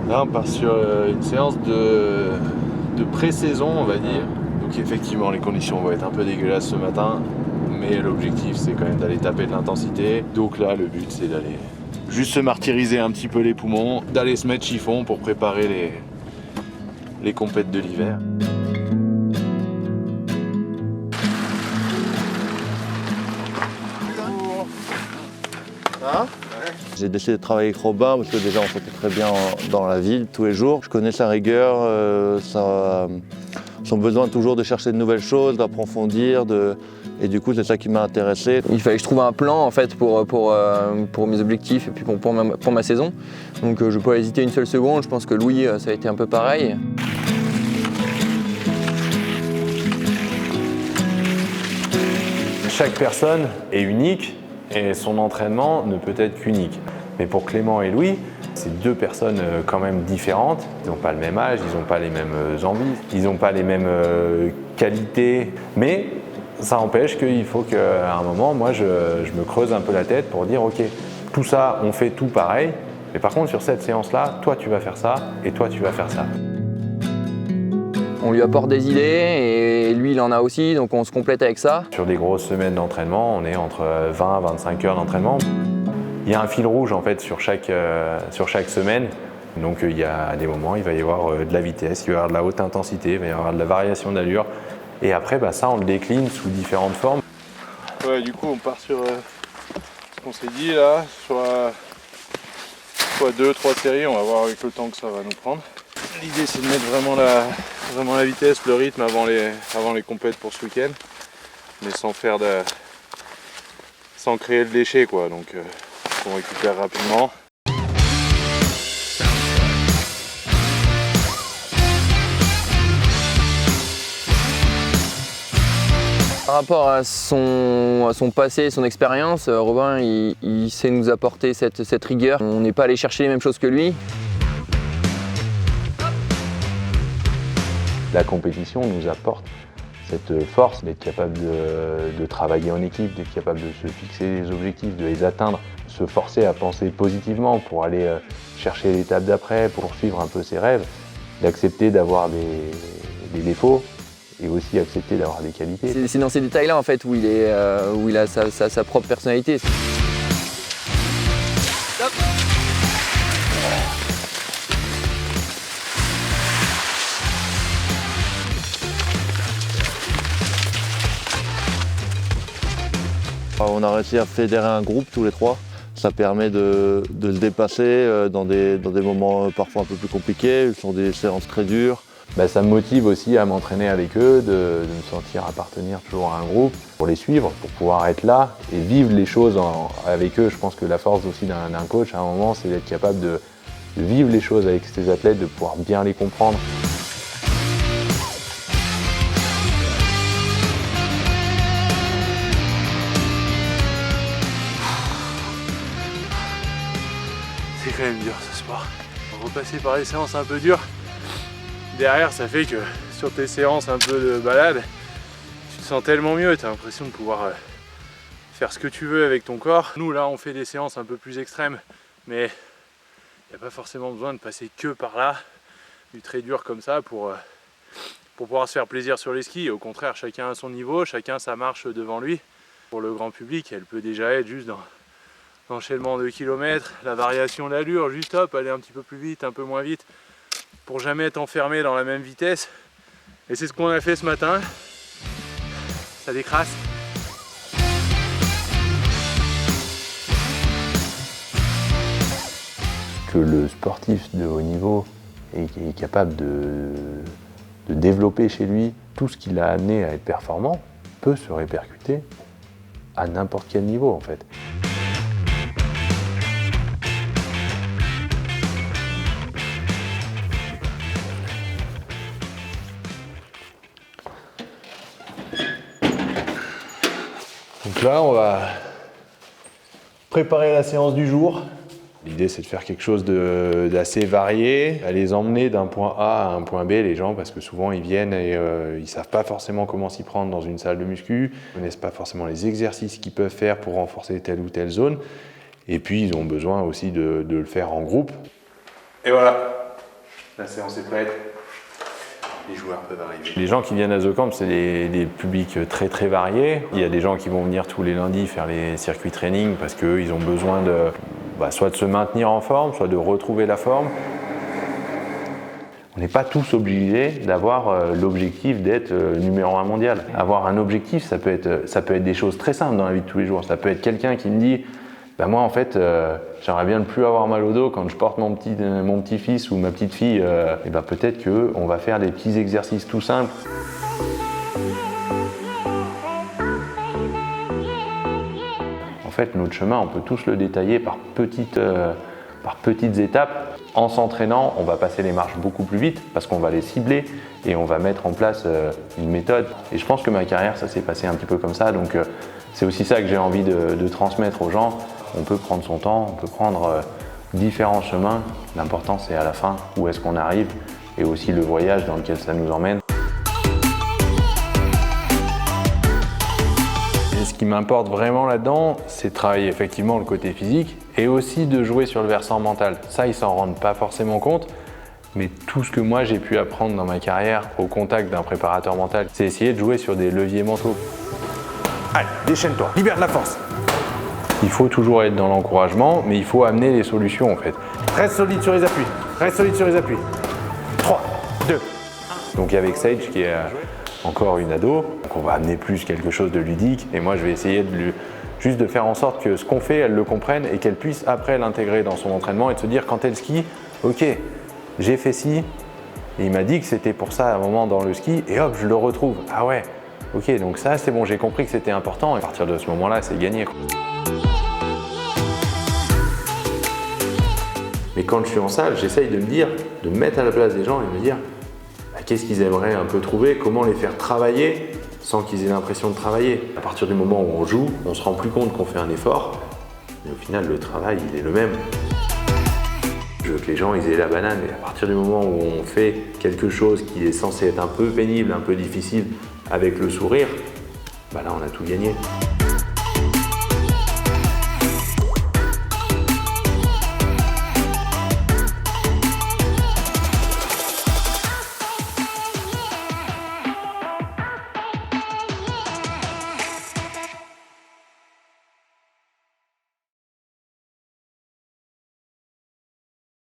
Là, on part sur une séance de pré-saison, on va dire. Donc effectivement, les conditions vont être un peu dégueulasses ce matin, mais l'objectif, c'est quand même d'aller taper de l'intensité. Donc là, le but, c'est d'aller juste se martyriser un petit peu les poumons, d'aller se mettre chiffon pour préparer les compètes de l'hiver. J'ai décidé de travailler avec Robin parce que déjà on s'entend très bien dans la ville tous les jours. Je connais sa rigueur, son besoin toujours de chercher de nouvelles choses, d'approfondir. Et du coup c'est ça qui m'a intéressé. Il fallait que je trouve un plan en fait pour mes objectifs et puis pour ma saison. Donc je ne peux pas hésiter une seule seconde, je pense que Louis ça a été un peu pareil. Chaque personne est unique et son entraînement ne peut être qu'unique. Mais pour Clément et Louis, c'est deux personnes quand même différentes. Ils n'ont pas le même âge, ils n'ont pas les mêmes envies, ils n'ont pas les mêmes qualités. Mais ça empêche qu'il faut qu'à un moment, moi, je me creuse un peu la tête pour dire ok, tout ça, on fait tout pareil. Mais par contre, sur cette séance-là, toi, tu vas faire ça et toi, tu vas faire ça. On lui apporte des idées et lui il en a aussi, donc on se complète avec ça. Sur des grosses semaines d'entraînement, on est entre 20 et 25 heures d'entraînement. Il y a un fil rouge en fait sur chaque semaine. Donc il y a des moments, il va y avoir de la vitesse, il va y avoir de la haute intensité, il va y avoir de la variation d'allure. Et après, ça, on le décline sous différentes formes. Ouais, du coup, on part sur ce qu'on s'est dit là, soit 2-3 séries, on va voir avec le temps que ça va nous prendre. L'idée, c'est de mettre vraiment la vitesse, le rythme avant les compètes pour ce week-end, mais sans créer le déchet, quoi. Donc, on récupère rapidement. Par rapport à son passé, son expérience, Robin il sait nous apporter cette rigueur. On n'est pas allé chercher les mêmes choses que lui. La compétition nous apporte cette force d'être capable de travailler en équipe, d'être capable de se fixer des objectifs, de les atteindre, se forcer à penser positivement pour aller chercher l'étape d'après, pour suivre un peu ses rêves, d'accepter d'avoir des défauts et aussi accepter d'avoir des qualités. C'est dans ces détails-là en fait où il a sa propre personnalité. On a réussi à fédérer un groupe tous les trois. Ça permet de le dépasser dans des moments parfois un peu plus compliqués, sur des séances très dures. Ça me motive aussi à m'entraîner avec eux, de me sentir appartenir toujours à un groupe, pour les suivre, pour pouvoir être là et vivre les choses avec eux. Je pense que la force aussi d'un coach à un moment, c'est d'être capable de vivre les choses avec ses athlètes, de pouvoir bien les comprendre. C'est quand même dur ce sport. Repasser par les séances un peu dures, derrière ça fait que sur tes séances un peu de balade, tu te sens tellement mieux, tu as l'impression de pouvoir faire ce que tu veux avec ton corps. Nous là on fait des séances un peu plus extrêmes, mais il n'y a pas forcément besoin de passer que par là, du très dur comme ça pour pouvoir se faire plaisir sur les skis. Au contraire, chacun a son niveau, chacun sa marche devant lui. Pour le grand public, elle peut déjà être juste dans l'enchaînement de kilomètres, la variation d'allure, juste hop, aller un petit peu plus vite, un peu moins vite, pour jamais être enfermé dans la même vitesse. Et c'est ce qu'on a fait ce matin. Ça décrasse. Que le sportif de haut niveau est capable de développer chez lui tout ce qui l'a amené à être performant peut se répercuter à n'importe quel niveau en fait. Donc là, on va préparer la séance du jour. L'idée, c'est de faire quelque chose d'assez varié, à les emmener d'un point A à un point B, les gens, parce que souvent ils viennent et ils ne savent pas forcément comment s'y prendre dans une salle de muscu, ils ne connaissent pas forcément les exercices qu'ils peuvent faire pour renforcer telle ou telle zone, et puis ils ont besoin aussi de le faire en groupe. Et voilà, La séance est prête. Les joueurs peuvent arriver. Les gens qui viennent à The Camp, c'est des publics très très variés. Il y a des gens qui vont venir tous les lundis faire les circuits training parce qu'eux, ils ont besoin soit de se maintenir en forme, soit de retrouver la forme. On n'est pas tous obligés d'avoir l'objectif d'être numéro 1 mondial. Avoir un objectif, ça peut être des choses très simples dans la vie de tous les jours. Ça peut être quelqu'un qui me dit moi en fait j'aimerais bien ne plus avoir mal au dos quand je porte mon petit-fils ou ma petite-fille. Et peut-être qu'on va faire des petits exercices tout simples. En fait, notre chemin, on peut tous le détailler par petites étapes. En s'entraînant, on va passer les marches beaucoup plus vite parce qu'on va les cibler et on va mettre en place une méthode. Et je pense que ma carrière, ça s'est passé un petit peu comme ça. Donc c'est aussi ça que j'ai envie de transmettre aux gens. On peut prendre son temps, on peut prendre différents chemins. L'important, c'est à la fin où est-ce qu'on arrive et aussi le voyage dans lequel ça nous emmène. Et ce qui m'importe vraiment là-dedans, c'est de travailler effectivement le côté physique et aussi de jouer sur le versant mental. Ça, ils s'en rendent pas forcément compte, mais tout ce que moi j'ai pu apprendre dans ma carrière au contact d'un préparateur mental, c'est essayer de jouer sur des leviers mentaux. Allez, déchaîne-toi, libère de la force. Il faut toujours être dans l'encouragement, mais il faut amener les solutions en fait. Reste solide sur les appuis, reste solide sur les appuis. 3, 2, 1. Donc avec Sage qui est encore une ado, donc on va amener plus quelque chose de ludique et moi je vais essayer juste de faire en sorte que ce qu'on fait, elle le comprenne et qu'elle puisse après l'intégrer dans son entraînement et de se dire quand elle skie, ok, j'ai fait ci, et il m'a dit que c'était pour ça à un moment dans le ski et hop, je le retrouve. Ah ouais, ok, donc ça c'est bon, j'ai compris que c'était important et à partir de ce moment-là, c'est gagné. Mais quand je suis en salle, j'essaye de me mettre à la place des gens et de me dire qu'est-ce qu'ils aimeraient un peu trouver, comment les faire travailler sans qu'ils aient l'impression de travailler. À partir du moment où on joue, on se rend plus compte qu'on fait un effort, mais au final le travail il est le même. Je veux que les gens ils aient la banane et à partir du moment où on fait quelque chose qui est censé être un peu pénible, un peu difficile avec le sourire, là on a tout gagné.